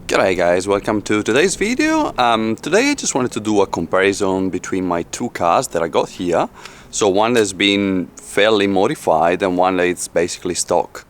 G'day guys, welcome to today's video. Today I just wanted to do a comparison between my two cars that I got here. So one that's been fairly modified and one that's basically stock.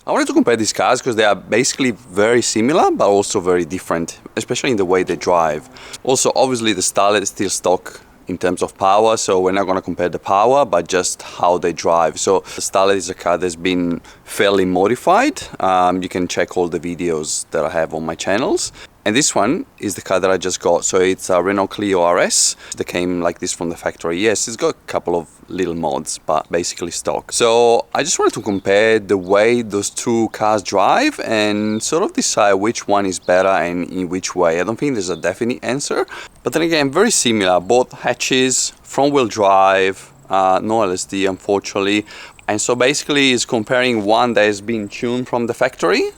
I wanted to compare these cars because they are basically very similar but also very different, especially in the way they drive. Also, obviously the Starlet is still stock in terms of power, so we're not going to compare the power but just how they drive. So the Starlet is a car that's been fairly modified. You can check all the videos that I have on my channels. And this one is the car that I just got. So it's a Renault Clio RS. They came like this from the factory. Yes, it's got a couple of little mods, but basically stock. So I just wanted to compare the way those two cars drive and sort of decide which one is better and in which way. I don't think there's a definite answer. But then again, very similar. Both hatches, front wheel drive, no LSD unfortunately. And so basically it's comparing one that has been tuned from the factory,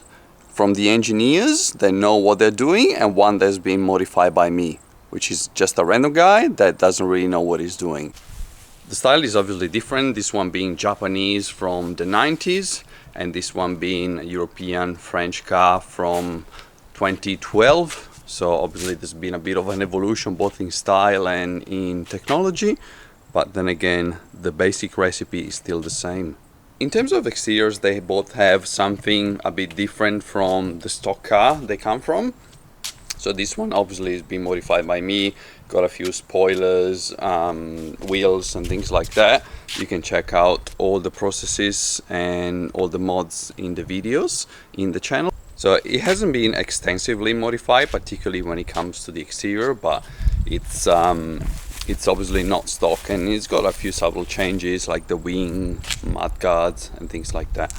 from the engineers that know what they're doing, and one that's been modified by me, which is just a random guy that doesn't really know what he's doing. The style is obviously different, this one being Japanese from the 90s and this one being a European French car from 2012. So obviously there's been a bit of an evolution both in style and in technology, but then again the basic recipe is still the same. In terms of exteriors, they both have something a bit different from the stock car they come from. So this one obviously is being modified by me, got a few spoilers, wheels and things like that. You can check out all the processes and all the mods in the videos in the channel. So it hasn't been extensively modified, particularly when it comes to the exterior, but it's obviously not stock and it's got a few subtle changes like the wing, mud guards and things like that.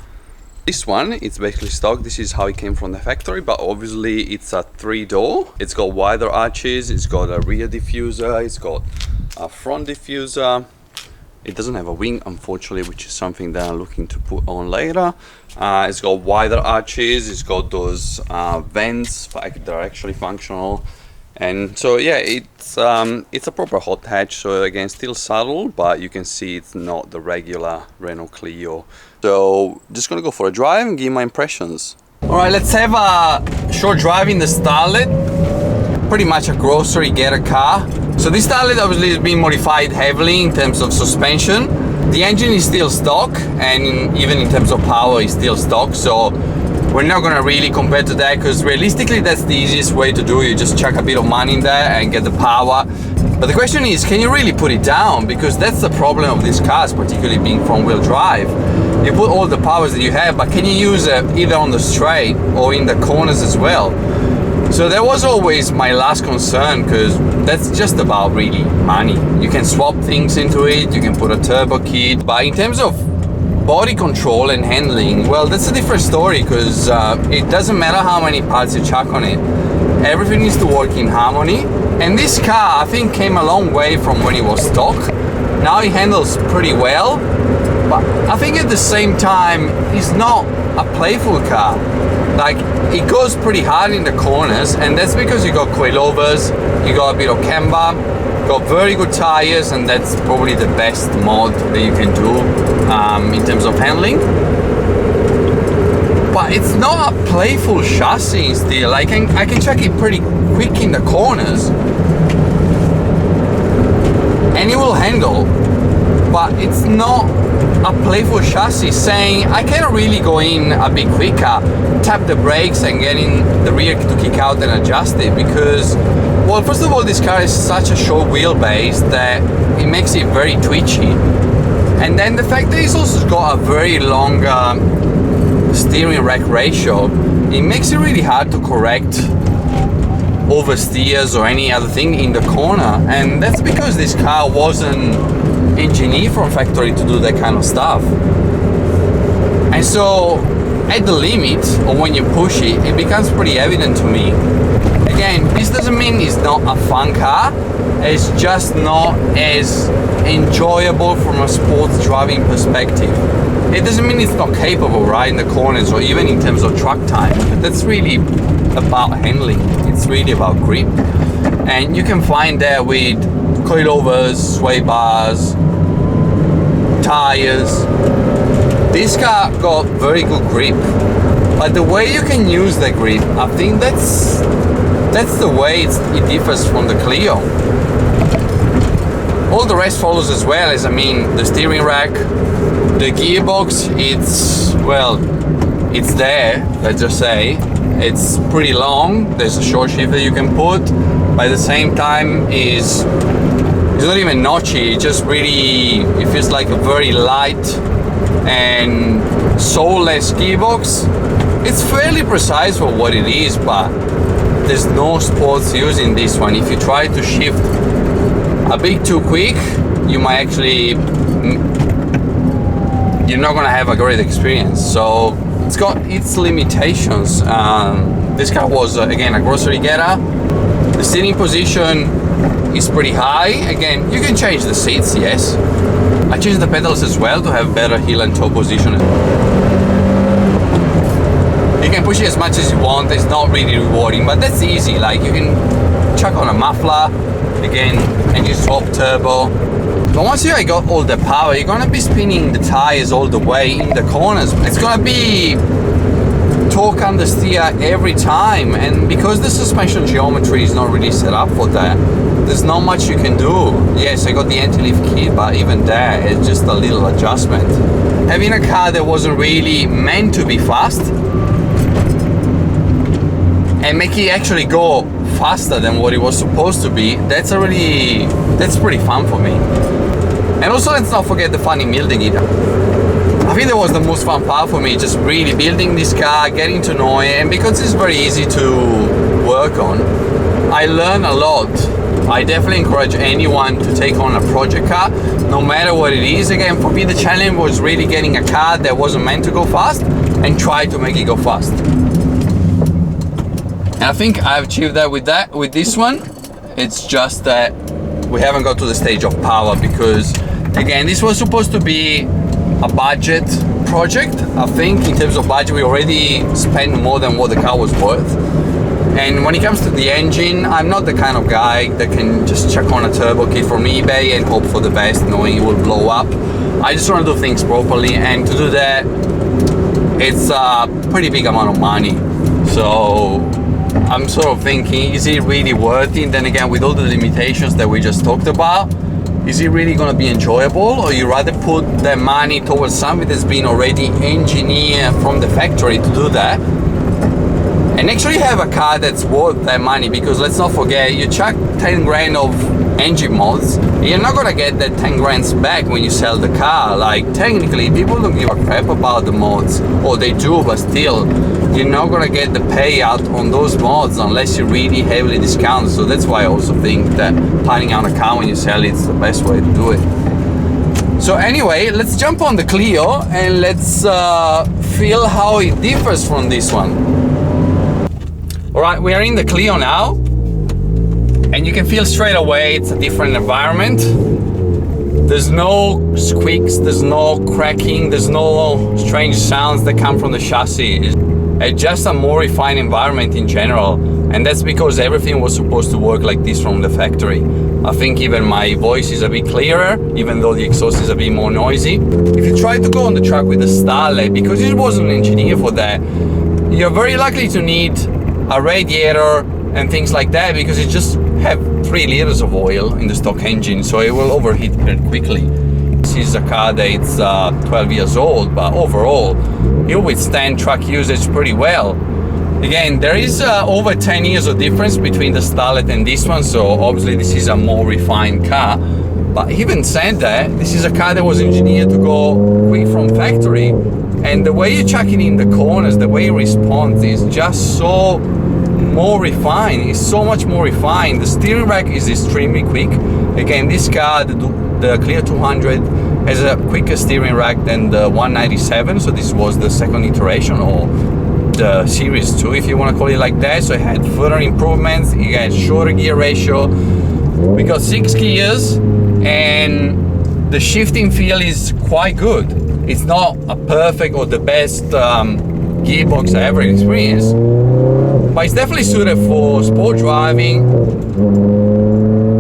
This one, it's basically stock. This is how it came from the factory, but obviously it's a 3-door. It's got wider arches, it's got a rear diffuser, it's got a front diffuser. It doesn't have a wing unfortunately, which is something that I'm looking to put on later. It's got wider arches, it's got those vents that are actually functional. And so yeah, it's a proper hot hatch, so again still subtle, but you can see it's not the regular Renault Clio. So just gonna go for a drive and give my impressions. Alright, let's have a short drive in the Starlet. Pretty much a grocery getter car. So this Starlet obviously has been modified heavily in terms of suspension. The engine is still stock and even in terms of power is still stock, so we're not gonna really compare to that because realistically that's the easiest way to do it. You just chuck a bit of money in there and get the power. But the question is, can you really put it down? Because that's the problem of these cars, particularly being front-wheel drive. You put all the powers that you have, but can you use it either on the straight or in the corners as well? So that was always my last concern, because that's just about really money. You can swap things into it, you can put a turbo kit, but in terms of body control and handling, well, that's a different story, because it doesn't matter how many parts you chuck on it. Everything needs to work in harmony. And this car, I think, came a long way from when it was stock. Now it handles pretty well, but I think at the same time, it's not a playful car. Like, it goes pretty hard in the corners, and that's because you got coilovers, you got a bit of camber, got very good tires, and that's probably the best mod that you can do in terms of handling. But it's not a playful chassis still. I can check it pretty quick in the corners and it will handle, but it's not a playful chassis saying I cannot really go in a bit quicker, tap the brakes and get in the rear to kick out and adjust it, because, well, first of all, this car is such a short wheelbase that it makes it very twitchy. And then the fact that it's also got a very long steering rack ratio, it makes it really hard to correct oversteers or any other thing in the corner, and that's because this car wasn't engineered from factory to do that kind of stuff. And so at the limit, or when you push it, it becomes pretty evident to me. Again, this doesn't mean it's not a fun car, it's just not as enjoyable from a sports driving perspective. It doesn't mean it's not capable, right, in the corners or even in terms of track time, but that's really about handling. It's really about grip. And you can find that with coilovers, sway bars, tires. This car got very good grip, but the way you can use the grip, I think that's the way it differs from the Clio. All the rest follows as well, as I mean, the steering rack, the gearbox, it's there, let's just say. It's pretty long, there's a short shifter you can put, but at the same time it's not even notchy, it just really, it feels like a very light and soulless gearbox. It's fairly precise for what it is, but there's no sports use in this one. If you try to shift a bit too quick, you might actually, you're not gonna have a great experience. So it's got its limitations. This car was again a grocery getter. The seating position is pretty high. Again, you can change the seats, yes. I changed the pedals as well to have better heel and toe position. You can push it as much as you want, it's not really rewarding, but that's easy. Like you can chuck on a muffler, again, and you swap turbo. But once you got all the power, you're gonna be spinning the tires all the way in the corners. It's gonna be torque understeer every time, and because the suspension geometry is not really set up for that, there's not much you can do. Yes, I got the anti-lift kit, but even there, it's just a little adjustment. Having a car that wasn't really meant to be fast and make it actually go faster than what it was supposed to be, that's pretty fun for me. And also, let's not forget the fun in building it. I think that was the most fun part for me, just really building this car, getting to know it, and because it's very easy to work on, I learn a lot. I definitely encourage anyone to take on a project car, no matter what it is. Again, for me the challenge was really getting a car that wasn't meant to go fast and try to make it go fast. And I think I've achieved that with this one. It's just that we haven't got to the stage of power, because again, this was supposed to be a budget project. I think in terms of budget, we already spent more than what the car was worth. And when it comes to the engine, I'm not the kind of guy that can just chuck on a turbo kit from eBay and hope for the best, knowing it will blow up. I just want to do things properly, and to do that, it's a pretty big amount of money. So I'm sort of thinking, is it really worth it? And then again, with all the limitations that we just talked about, is it really going to be enjoyable, or you rather put that money towards something that's been already engineered from the factory to do that, and actually have a car that's worth that money? Because let's not forget, you chuck 10 grand of engine mods, you're not gonna get that 10 grand back when you sell the car. Like, technically, people don't give a crap about the mods, or they do, but still, you're not gonna get the payout on those mods unless you really heavily discount. So that's why I also think that planning out a car when you sell it is the best way to do it. So anyway, let's jump on the Clio and let's feel how it differs from this one. Alright, we are in the Clio now, and you can feel straight away it's a different environment. There's no squeaks, there's no cracking, there's no strange sounds that come from the chassis. It's just a more refined environment in general, and that's because everything was supposed to work like this from the factory. I think even my voice is a bit clearer, even though the exhaust is a bit more noisy. If you try to go on the track with the Starlet, because it wasn't engineered for that, you're very likely to need a radiator and things like that, because it just have 3 liters of oil in the stock engine, so it will overheat very quickly. This is a car that's 12 years old, but overall it'll withstand truck usage pretty well. Again, there is over 10 years of difference between the Starlet and this one, so obviously this is a more refined car. But even said that, this is a car that was engineered to go quick from factory, And the way you chuck it in the corners, the way it responds is just so more refined. It's so much more refined. The steering rack is extremely quick. Again, this car, the Clio 200, has a quicker steering rack than the 197. So this was the second iteration, or the Series 2, if you want to call it like that. So it had further improvements. It had shorter gear ratio. We got 6 gears, and the shifting feel is quite good. It's not a perfect or the best gearbox I ever experienced, but it's definitely suited for sport driving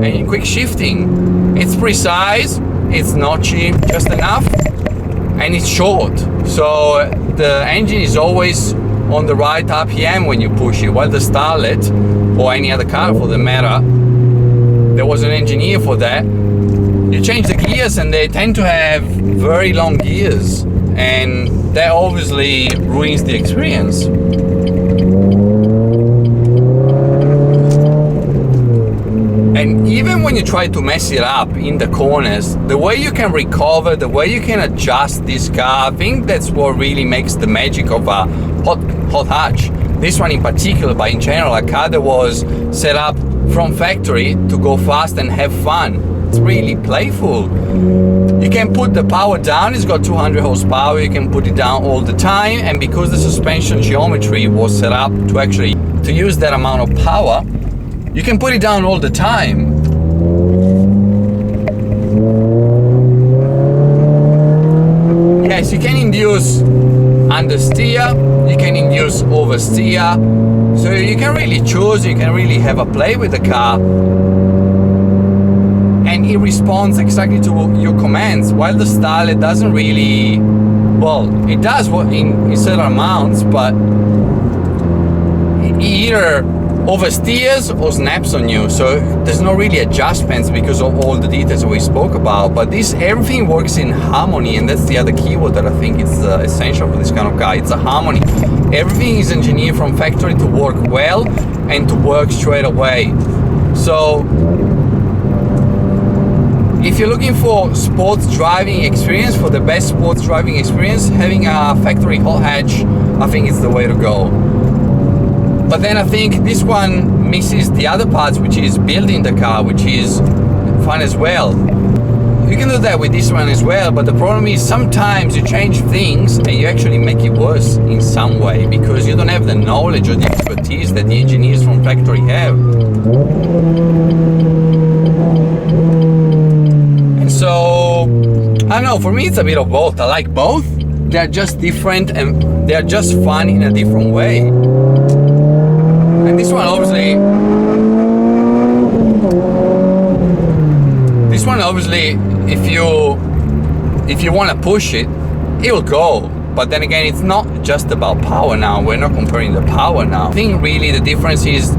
and quick shifting. It's precise, it's notchy just enough, and it's short. So the engine is always on the right RPM when you push it, while the Starlet, or any other car for the matter, there was an engineer for that. You change the gears and they tend to have very long gears, and that obviously ruins the experience. And even when you try to mess it up in the corners, the way you can recover, the way you can adjust this car, I think that's what really makes the magic of a hot hatch. This one in particular, but in general, a car that was set up from factory to go fast and have fun. It's really playful. You can put the power down. It's got 200 horsepower. You can put it down all the time, and because the suspension geometry was set up to use that amount of power, you can put it down all the time. Yes, you can induce understeer, you can induce oversteer, so you can really choose, you can really have a play with the car, and it responds exactly to your commands, while the Starlet doesn't really, well, it does in certain amounts, but it either oversteers or snaps on you, so there's no really adjustments because of all the details we spoke about. But everything works in harmony, and that's the other keyword that I think is essential for this kind of car. It's a harmony. Everything is engineered from factory to work well and to work straight away. So if you're looking for sports driving experience, for the best sports driving experience, having a factory hot hatch, I think it's the way to go. But then I think this one misses the other parts, which is building the car, which is fun as well. You can do that with this one as well, but the problem is sometimes you change things and you actually make it worse in some way because you don't have the knowledge or the expertise that the engineers from factory have. And so, I don't know, for me it's a bit of both. I like both. They're just different and they're just fun in a different way. And this one obviously, if you want to push it, it'll go. But then again, it's not just about power now. We're not comparing the power now. I think really the difference is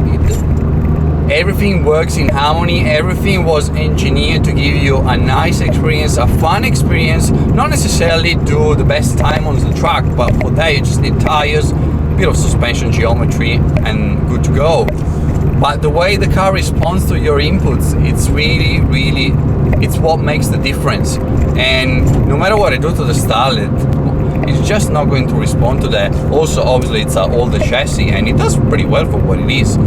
everything works in harmony. Everything was engineered to give you a nice experience, a fun experience. Not necessarily do the best time on the track, but for that you just need tires, bit of suspension geometry, and good to go. But the way the car responds to your inputs, it's really, it's what makes the difference. And no matter what I do to the Starlet, it's just not going to respond to that. Also, obviously, it's an older chassis, and it does pretty well for what it is.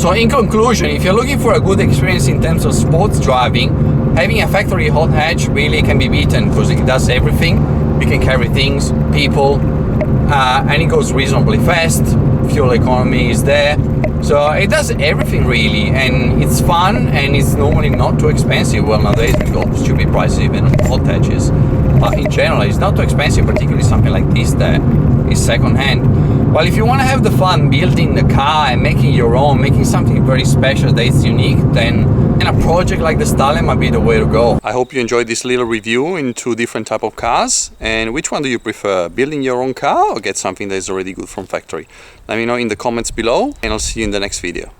So in conclusion, if you're looking for a good experience in terms of sports driving, having a factory hot hatch really can be beaten because it does everything. You can carry things, people, and it goes reasonably fast. Fuel economy is there, so it does everything really, and it's fun, and it's normally not too expensive. Well, nowadays we got stupid prices even on hot hatches, but in general it's not too expensive, particularly something like this that is second hand. Well, if you want to have the fun building the car and making your own, making something very special that is unique, then a project like the Starlet might be the way to go. I hope you enjoyed this little review into different type of cars. And which one do you prefer? Building your own car or get something that is already good from factory? Let me know in the comments below, and I'll see you in the next video.